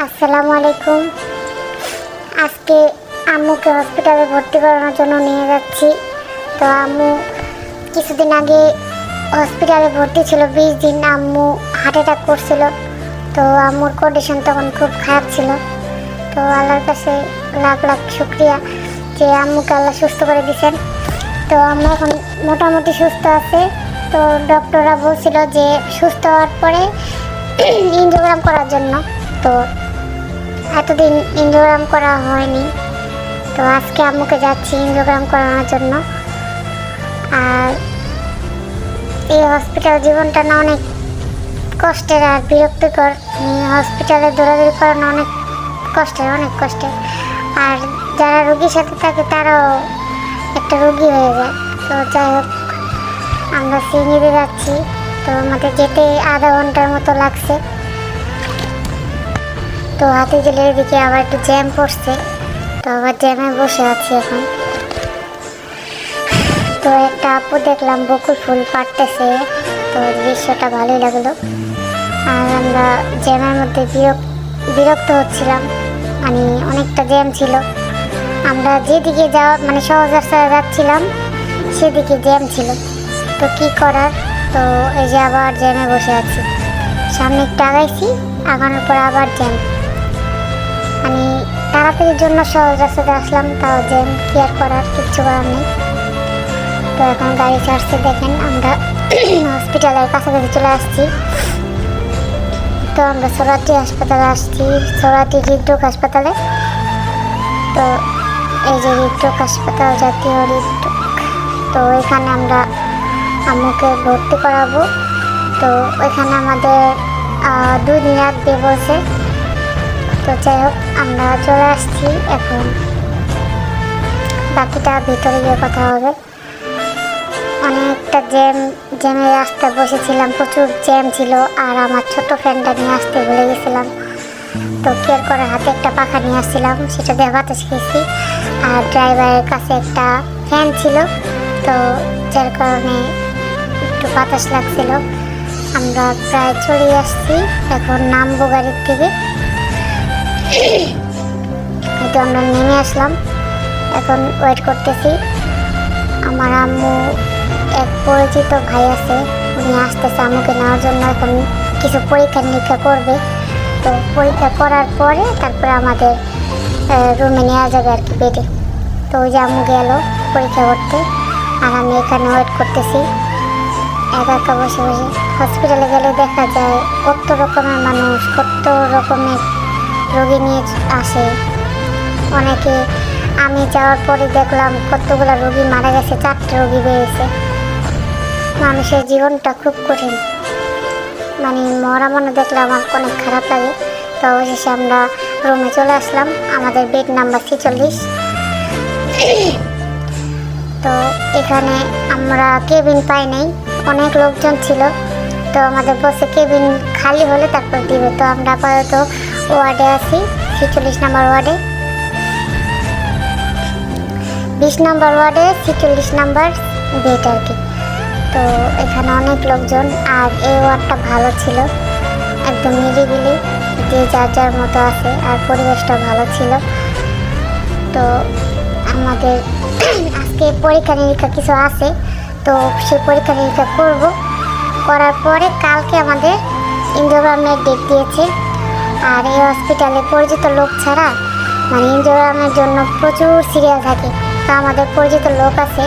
আসসালামু আলাইকুম। আজকে আম্মুকে হসপিটালে ভর্তি করানোর জন্য নিয়ে যাচ্ছি। তো আম্মু কিছুদিন আগে হসপিটালে ভর্তি ছিল 20 দিন। আম্মু হার্ট অ্যাটাক করছিল। তো আম্মুর কন্ডিশন তখন খুব খারাপ ছিল। তো আল্লাহর কাছে লাখ লাখ শুকরিয়া যে আম্মুকে আল্লাহ সুস্থ করে দিয়েছেন। তো আম্মু এখন মোটামুটি সুস্থ আছে। তো ডক্টররা বলছিল যে সুস্থ হওয়ার পরে এনজিওগ্রাম করার জন্য। তো এতদিন এনজিওগ্রাম করা হয়নি। তো আজকে আম্মুকে যাচ্ছি এনজিওগ্রাম করানোর জন্য। আর এই হসপিটাল জীবনটা না অনেক কষ্টের আর বিরক্তিকর। হসপিটালে দৌড়াদৌড়ি করানো অনেক কষ্টের। আর যারা রোগীর সাথে থাকে তারাও একটা রোগী হয়ে যায়। তো যাই হোক, আমরা সিএনজিতে যাচ্ছি। তো আমাদের যেতে আধা ঘন্টার মতো লাগছে। তো হাতিঝিলের এদিকে আবার একটু জ্যাম পড়ছে। তো আবার জ্যামে বসে আছি এখন। তো একটা আপু দেখলাম বকুল ফুল পাড়তেছে। তো দৃশ্যটা ভালোই লাগলো। আর আমরা জ্যামের মধ্যে বিরক্ত হচ্ছিলাম, মানে অনেকটা জ্যাম ছিল। আমরা যেদিকে সহজ রাস্তায় যাচ্ছিলাম সেদিকে জ্যাম ছিল। তো কি করার, তো এই যে আবার জ্যামে বসে আছি। সামনে একটু আগাইছি, আগানোর পর আবার জ্যাম। মানে তাড়াতাড়ির জন্য সহজ রাস্তাতে আসলাম, তাও জ্যাম। কি আর করার, কিচ্ছু করার নেই। তো এখন গাড়ি ছাড়ছে, দেখেন আমরা হসপিটালের কাছাকাছি চলে আসছি। তো আমরা সোরাটি হাসপাতালে আসছি, সোরাটি হৃদরোগ হাসপাতালে। তো এই যে হৃদরোগ হাসপাতাল, জাতীয় হৃদরোগ। তো এখানে আমরা আম্মুকে ভর্তি করাবো। তো ওইখানে আমাদের 2 দিন রাখবে বলছে। তো যাই হোক, আমরা চলে আসছি। এখন বাকিটা ভিতরে গিয়ে কথা হবে। অনেকটা জ্যামের রাস্তায় বসেছিলাম, প্রচুর জ্যাম ছিল। আর আমার ছোট ফ্যানটা নিয়ে আসতে ভুলে গেছিলাম। তো কেয়ার করার হাতে একটা পাখা নিয়ে আসছিলাম, সেটা দিয়ে বাতাস খেয়েছি। আর ড্রাইভারের কাছে একটা ফ্যান ছিল, তো যার কারণে একটু বাতাস লাগছিল। আমরা প্রায় চলে আসছি, এখন নামবো গাড়ির থেকে। তো আমরা নেমে আসলাম, এখন ওয়েট করতেছি। আমার আম্মু এক পরিচিত ভাই আছে, উনি আসতেছে আম্মুকে নেওয়ার জন্য। এখন কিছু পরীক্ষা নিরীক্ষা করবে। তো পরীক্ষা করার পরে তারপরে আমাদের রুমে নেওয়া যাবে আর কি, বেডে। তো ওই যে আম্মু গেল পরীক্ষা করতে, আর আমি এখানে ওয়েট করতেছি একা একা বসে বসে। হসপিটালে গেলে দেখা যায় কত রকমের মানুষ, কত রকমের রোগী নিয়ে আসে। অনেকে, আমি যাওয়ার পরে দেখলাম কতগুলো রোগী মারা গেছে, 4টে রোগী বেরিয়েছে। মানুষের জীবনটা খুব কঠিন, মানে মরা মনে দেখলে আমার অনেক খারাপ লাগে। তো অবশেষে আমরা রুমে চলে আসলাম, আমাদের বেড নাম্বার 46। তো এখানে আমরা কেবিন পাই নাই, অনেক লোকজন ছিল। তো আমাদের বসে কেবিন খালি হলে তারপর দিবে। তো আমরা আপাতত ওয়ার্ডে আছি, 46 নম্বর ওয়ার্ডে, 20 নম্বর ওয়ার্ডে 46 নম্বর বেড আর কি। তো এখানে অনেক লোকজন। আর এই ওয়ার্ডটা ভালো ছিল, একদম নিরিবিলি, যে যার যার মতো আছে। আর পরিবেশটা ভালো ছিল। তো আমাদের আজকে পরীক্ষা নিরীক্ষা কিছু আছে, তো সেই পরীক্ষা নিরীক্ষা করব। করার পরে কালকে আমাদের এনজিওগ্রামের ডেট দিয়েছে। আর এই হসপিটালে পরিচিত লোক ছাড়া, মানে এনজিওগ্রামের জন্য প্রচুর সিরিয়াল থাকে। তো আমাদের পরিচিত লোক আছে,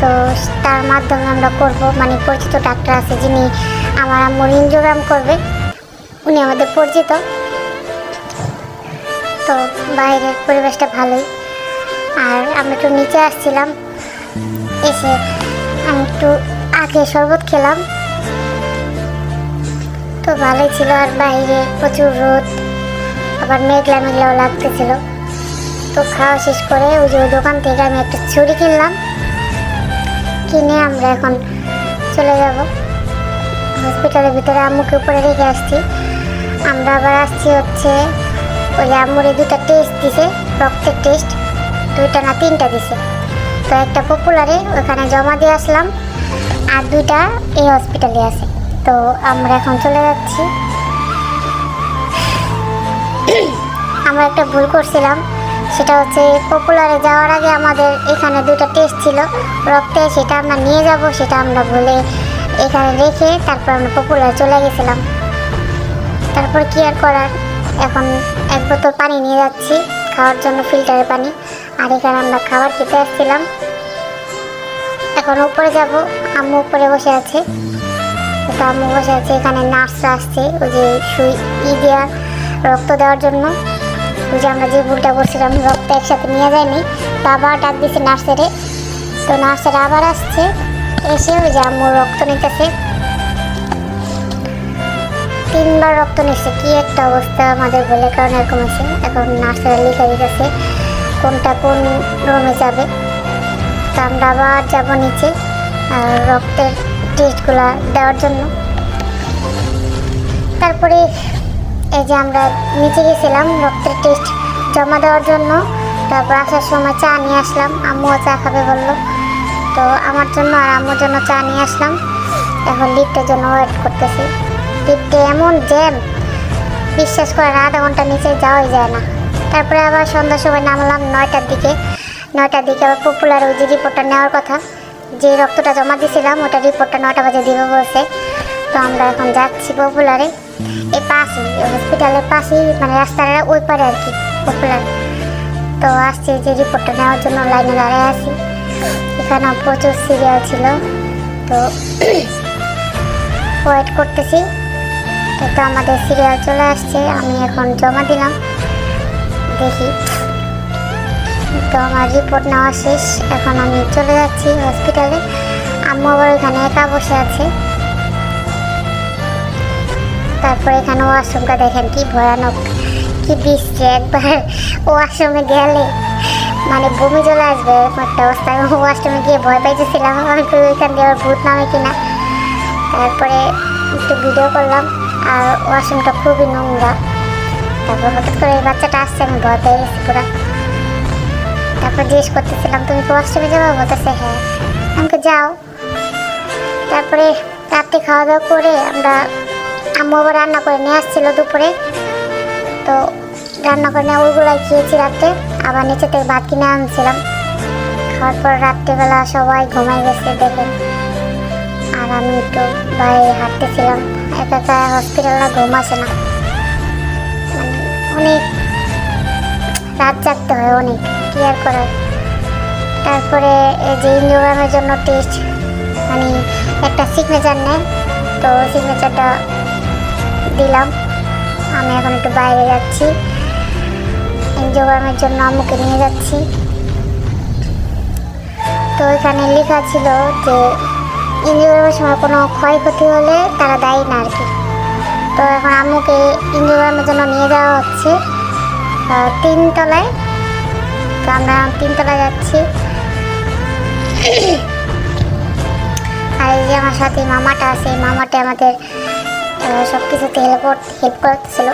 তো তার মাধ্যমে আমরা করব। মানে পরিচিত ডাক্তার আছে যিনি আমার আম্মুর এনজিওগ্রাম করবে, উনি আমাদের পরিচিত। তো বাইরের পরিবেশটা ভালোই। আর আমরা একটু নিচে আসছিলাম, এসে আমি একটু আগে শরবত খেলাম, তো ভালোই ছিল। আর বাইরে প্রচুর রোদ, আবার মেঘলা মেঘলাও লাগতেছিল। তো খাওয়া শেষ করে ওই যে দোকান থেকে আমি একটা ছুরি কিনলাম, কিনে আমরা এখন চলে যাব হসপিটালের ভিতরে। আম্মুকে উপরে রেখে আসছি। আমরা আবার আসছি হচ্ছে ওই আম্মুরে 2টা টেস্ট দিছে, রক্তের টেস্ট 2টা না 3টা দিছে। তো একটা পপুলারে ওখানে জমা দিয়ে আসলাম, আর 2টা এই হসপিটালে আছে। তো আমরা এখন চলে যাচ্ছি। আমরা একটা ভুল করছিলাম, সেটা হচ্ছে পপুলারে যাওয়ার আগে আমাদের এখানে 2টা টেস্ট ছিল রক্তে, সেটা আমরা নিয়ে যাব, সেটা আমরা ভুলে এখানে রেখে তারপর আমরা পপুলারে চলে গেছিলাম। তারপর কি আর করার, এখন 1 বোতল পানি নিয়ে যাচ্ছি খাওয়ার জন্য, ফিল্টারের পানি। আর এখানে আমরা খাবার খেতে আসছিলাম। এখন উপরে যাব, আম্মু উপরে বসে আছে। তো আম্মু বসে আছে, এখানে নার্সরা আসছে ওই যে সুই দেওয়া রক্ত দেওয়ার জন্য। ওই যে আমরা যে ভুলটা করছিলাম, রক্ত একসাথে নিয়ে যায়নি, তো আবার ডাক দিচ্ছে নার্সেরে। তো নার্সেরা আবার আসছে, এসে ওই যে আম্মু রক্ত নিতেছে। 3বার রক্ত নিচ্ছে, কি একটা অবস্থা আমাদের বলে, কারণ এরকম আছে। এখন নার্সেরা লিখে দিতেছে কোনটা কোন রুমে যাবে। তো আমরা আবার যাবো নিচে রক্তের টেস্টগুলো দেওয়ার জন্য। তারপরে এই যে আমরা নিচে গেছিলাম রক্তের টেস্ট জমা দেওয়ার জন্য। তারপর আসার সময় চা নিয়ে আসলাম, আম্মুও চা খাবে বললো, তো আমার জন্য আর আম্মুর জন্য চা নিয়ে আসলাম। এখন লিফটের জন্য ওয়েট করতেছি। লিফটে এমন জ্যাম, বিশ্বাস করেন আধা ঘন্টা নিচে যাওয়াই যায় না। তারপরে আবার সন্ধ্যার সময় নামলাম 9টার দিকে। 9টার দিকে আবার পপুলার ওই যে রিপোর্টটা নেওয়ার কথা, যে রক্তটা জমা দিয়েছিলাম ওটা রিপোর্টটা 9টা বাজে দিব বলছে। তো আমরা এখন যাচ্ছি পপুলারে, এই পাশেই হসপিটালের পাশেই, মানে রাস্তার ওই পারে আর কি পপুলার। তো আসছি যে রিপোর্টটা নেওয়ার জন্য লাইনে দাঁড়িয়ে আছি। এখানেও প্রচুর সিরিয়াল ছিল, তো ওয়েট করতেছি। তো আমাদের সিরিয়াল চলে আসছে, আমি এখন জমা দিলাম, দেখি। তো আমার রিপোর্ট নেওয়া শেষ, এখন আমি চলে যাচ্ছি হসপিটালে। আম্মু আবার এখানে একা বসে আছে। তারপরে এখানে ওয়াশরুমটা দেখেন কি ভয়ানক, কি বিশ্রী, একবার ওয়াশরুমে গেলে মানে বমি চলে আসবে এরকম একটা অবস্থা। ওয়াশরুমে গিয়ে ভয় পাইতেছিলাম আমি ওইখান দিয়ে আবার ভূত নামে কিনা। তারপরে একটু ভিডিও করলাম, আর ওয়াশরুমটা খুবই নোংরা। তারপর হঠাৎ করে এই বাচ্চাটা আসছে, আমি ভয় পেয়ে গেছি পুরো। তারপর জিজ্ঞেস করতেছিলাম তুমি কি ওয়াশরুমে যাবো, বলতেছে হ্যাঁ, আমাকে যাও। তারপরে রাত্রে খাওয়া দাওয়া করে আমরা, আম্মু আবার রান্না করে নিয়ে আসছিলো দুপুরে, তো রান্না করে নিয়ে ওইগুলাই খেয়েছি রাত্রে। আবার নিচে থেকে ভাত কিনে আনছিলাম। খাওয়ার পর রাত্রেবেলা সবাই ঘুমাই গেছে দেখেন, আর আমি একটু বাইরে হাঁটতেছিলাম। একা একা হসপিটালে ঘুম আসে না, মানে অনেক রাত জাগতে হয়, অনেক কি আর করার। তারপরে এই যে ইঞ্জিওগ্রামের জন্য টেস্ট, মানে একটা সিগনেচার নেয়, তো সিগনেচারটা দিলাম। আমি এখন একটু বাইরে যাচ্ছি, এনজিওগ্রামের জন্য আম্মুকে নিয়ে যাচ্ছি। তো এখানে লেখা ছিল যে এনজিওগ্রামের সময় কোনো ক্ষয়ক্ষতি হলে তারা দায়ী না আর কি। তো এখন আম্মুকে এনজিওগ্রামের জন্য নিয়ে যাওয়া হচ্ছে 3 তলায়। তো আমরা 3 তলায় যাচ্ছি। আর এই যে আমার সাথে মামাটা আছে, মামাটা আমাদের সব কিছুতে হেল্প করতেছিল।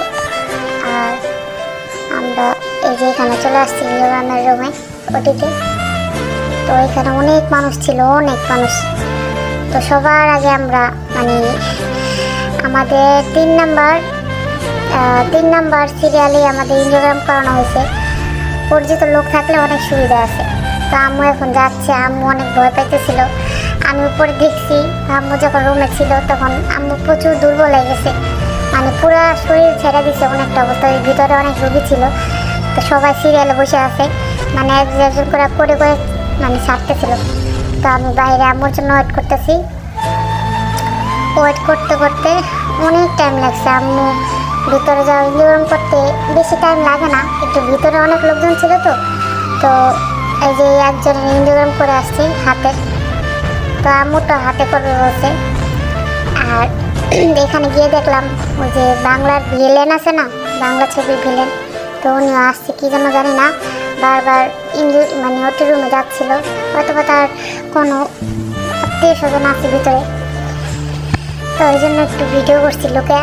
আর আমরা এই যে এখানে চলে আসছি ইঞ্জিওগ্রামের রুমে, ওটিতে। তো এখানে অনেক মানুষ ছিল, অনেক মানুষ। তো সবার আগে আমরা মানে আমাদের 3 নাম্বার সিরিয়ালে আমাদের ইঞ্জিওগ্রাম করানো হয়েছে। পরিচিত লোক থাকলে অনেক সুবিধা আছে। তো আম্মু এখন যাচ্ছে, আম্মু অনেক ভয় পাইতেছিল। আমি উপরে দেখছি, আম্মু যখন রুমে ছিল তখন আম্মু প্রচুর দুর্বল হয়ে গেছে, মানে পুরো শরীর ছেড়ে দিচ্ছে অনেকটা অবস্থা। ওই ভিতরে অনেক রোগী ছিল, তো সবাই সিরিয়ালে বসে আছে, মানে একজন করে মানে ছাড়তেছিল। তো আমি বাইরে আম্মুর জন্য ওয়েট করতেছি। ওয়েট করতে করতে অনেক টাইম লাগছে। আম্মু ভিতরে যাওয়া ইঞ্জিওগ্রাম করতে বেশি টাইম লাগে না, একটু ভিতরে অনেক লোকজন ছিল। তো এই যে একজন ইঞ্জিওগ্রাম করে আসছি হাতের, তো আম্মুটা হাতে করবে বলছে। আর এখানে গিয়ে দেখলাম ওই যে বাংলার ভিলেন আছে না, বাংলা ছবির ভিলেন, তো উনিও আসছে কি জন্য জানি না, বারবার মানে ওটি রুমে যাচ্ছিল, হয়তো বা তার কোনো আত্মীয় স্বজন আছে ভিতরে। তো ওই জন্য একটু ভিডিও করছি লোকে।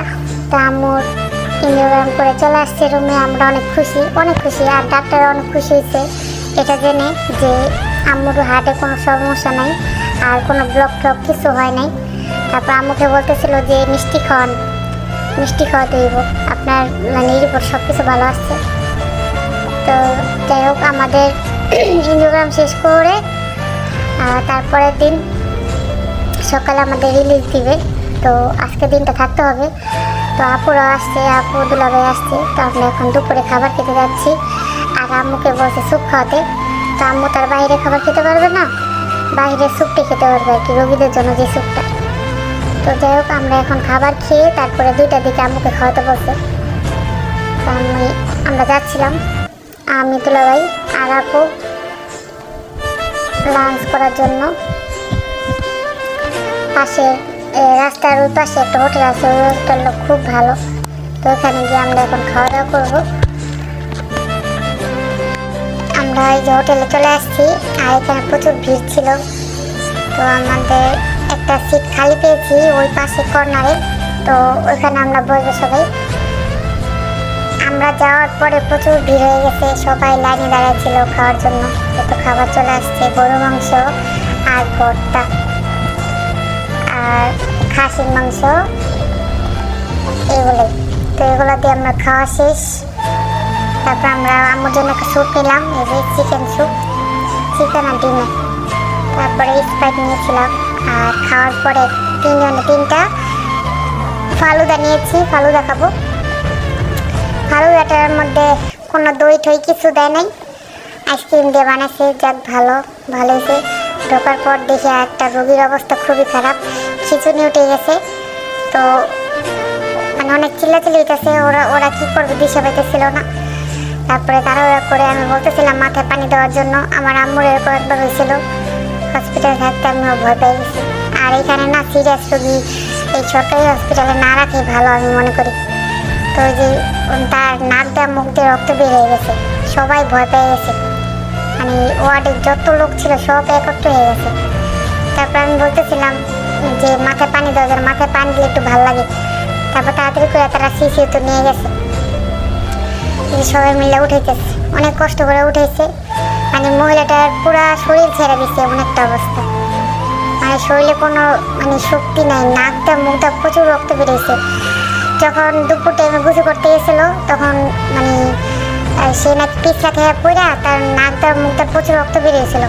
তা আম্মুর ইঞ্জিওগ্রাম করে চলে আসছে রুমে। আমরা অনেক খুশি, আর ডাক্তার অনেক খুশি হয়েছে এটা জেনে যে আম্মুর হার্টে কোনো সমস্যা নাই, আর কোনো ব্লক কিছু হয় নাই। তারপর আম্মুকে বলতেছিল যে মিষ্টি খাওয়াতে হইব, আপনার মানে রিপোর্ট সব কিছু ভালো আসছে। তো যাই হোক, আমাদের ইনস্টাগ্রাম শেষ করে তারপরের দিন সকালে আমাদের রিলিজ দিবে। তো আজকে দিনটা থাকতে হবে। তো আপুরা আসছে, আপু দুলাভাই আসছে। তো আমরা এখন দুপুরে খাবার খেতে যাচ্ছি। আর আম্মুকে বলছে স্যুপ খাওয়াতে। তো আম্মু তার বাইরে খাবার খেতে পারবে না, বাইরে স্যুপটি খেতে পারবে আর কি, রোগীদের জন্য যে স্যুপটা। তো যাই হোক, আমরা এখন খাবার খেয়ে তারপরে 2টার দিকে আম্মুকে খাওয়াতে বলছে। তো আমরা যাচ্ছিলাম, আমি দুলাভাই আর আপু লাঞ্চ করার জন্য। পাশে রাস্তার ওই পাশে একটা হোটেল আছে, ওই হোটেলটা খুব ভালো। তো ওখানে গিয়ে আমরা এখন খাওয়া দাওয়া করবো। আমরা এই যে হোটেলে চলে আসছি, আর এখানে প্রচুর ভিড় ছিল। তো আমাদের একটা সিট খালি পেয়েছি ওই পাশে কর্নারে। তো ওইখানে আমরা বসবো সবাই। আমরা যাওয়ার পরে প্রচুর ভিড় হয়ে গেছে, সবাই লাইনে দাঁড়াচ্ছিল খাওয়ার জন্য। তো খাবার চলে আসছে, গরু মাংস আর ভর্তা আর খাসির মাংস, এগুলোই। তো এগুলো দিয়ে আমরা খাওয়া শেষ। তারপর আমরা আম্মুর জন্য একটা স্যুপ নিলাম, এই যে চিকেন স্যুপ, চিকেন আর ডিমের। তারপরে স্প্রাইট নিয়েছিলাম। আর খাওয়ার পরে 3টা ফালুদা নিয়েছি, ফালুদা খাবো। ফালুদাটার মধ্যে কোনো দই ঠই কিছু দেয় নাই, আইসক্রিম দিয়ে বানাইছে। যাক, ভালো হয়েছে। ঢোকার পর দেখে একটা রোগীর অবস্থা খুবই খারাপ, খিচুনি উঠে গেছে। তো মানে অনেক চিল্লাচিল্লি হইতেছে, ওরা কি করবে দিশা পাইতেছিল না। তারপরে তাড়াহুড়া করে আমি বলতেছিলাম মাথায় পানি দেওয়ার জন্য। আমার আম্মুর এরকম একবার হয়েছিল, হসপিটালে থাকতে আমিও ভয় পেয়ে গেছি। আর এখানে না সিরিয়াস রোগী এই সরকারি হসপিটালে না রাখি ভালো আমি মনে করি। তো যে তার নাক দেওয়া মুখ দিয়ে রক্ত বের হয়ে গেছে, সবাই ভয় পেয়ে গেছে। মানে ওয়ার্ডে যত লোক ছিল সব একত্র হয়ে গেছে। তারপর আমি বলতেছিলাম যে মাথায় পানি দেওয়া যায়, মাথায় পানি দিলে একটু ভালো লাগে। তারপর তাড়াতাড়ি করে তারা সিসিও তো নিয়ে গেছে, সবাই মিলে উঠেছে, অনেক কষ্ট করে উঠেছে। মানে মহিলাটার পুরা শরীর ছেড়ে দিচ্ছে, এমন একটা অবস্থা। মানে শরীরে কোনো শক্তি নাই, নাকটা মুখটা প্রচুর রক্ত বেরিয়েছে। যখন দুপুর টাইমে গোসল করতে গেছিলো তখন সে নাকি পিছলা খেয়ে পড়া তার নাকটা মুখটা প্রচুর রক্ত বেরিয়েছিল,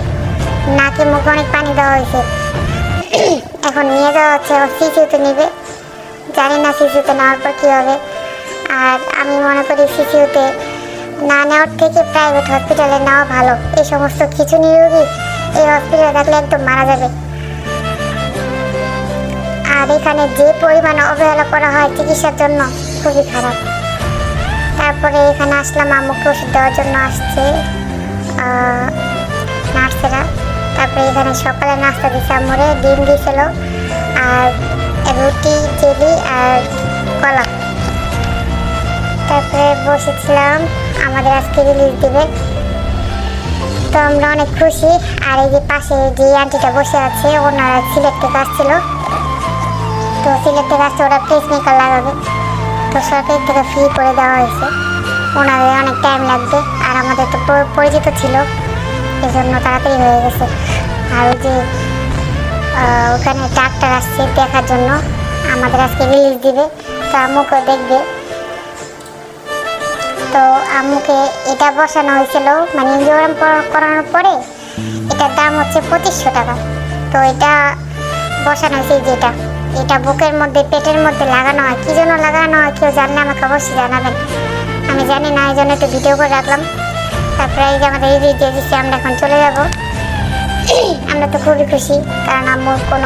নাকে মুখে অনেক পানি দেওয়া হয়েছে। এখন নিয়ে যাওয়া হচ্ছে, সিসিউতে নেবে, জানি না সিসিউতে নেওয়ার পর কী হবে। আর আমি মনে করি সিসিউতে না নেওয়ার থেকে প্রাইভেট হসপিটালে নেওয়া ভালো। এই সমস্ত খিচুনি রোগী এই হসপিটালে থাকলে একদম মারা যাবে। আর এখানে যে পরিমাণে অবহেলা করা হয় চিকিৎসার জন্য, খুবই খারাপ। তারপরে এখানে আসলাম, আম্মুকে ওষুধ দেওয়ার জন্য আসছে নার্সেরা। তারপরে এখানে সকালে নাস্তা দিয়েছে আম্মুরে, ডিম দিয়েছিল আর রুটি, জেলি আর কলা। তারপরে বসেছিলাম, আমাদের আজকে রিলিজ দিবে। তো আমরা অনেক খুশি। আর এই যে পাশে যে আন্টিটা বসে আছে, ওনারা সিলেট থেকে আসছিল। তো সিলেট থেকে আসছে, ওরা পেস মেকার লাগাবে। তো সরকার থেকে ফ্রি করে দেওয়া হয়েছে, ওনাদের অনেক টাইম লাগবে। আর আমাদের তো পরিচিত ছিল, এই জন্য তাড়াতাড়ি হয়ে গেছে। আর ওই যে ওখানে ডাক্তার আসছে দেখার জন্য, আমাদের আজকে রিলিজ দিবে। তো আম্মুকে দেখবে। তো আম্মুকে এটা বসানো হয়েছিল, মানে ইনজিওগ্রাম করানোর পরে এটার দাম হচ্ছে 2500 টাকা। তো এটা বসানো হয়েছে, যেটা এটা বুকের মধ্যে পেটের মধ্যে লাগানো হয়। কী জন্য লাগানো হয় কেউ জানলে আমাকে অবশ্যই জানাবেন, আমি জানি না, এই জন্য একটু ভিডিও করে রাখলাম। তারপরে এই যে আমাদের রিলিজ দিয়ে দিচ্ছি, আমরা এখন চলে যাব। আমরা তো খুবই খুশি, কারণ আম্মুর কোনো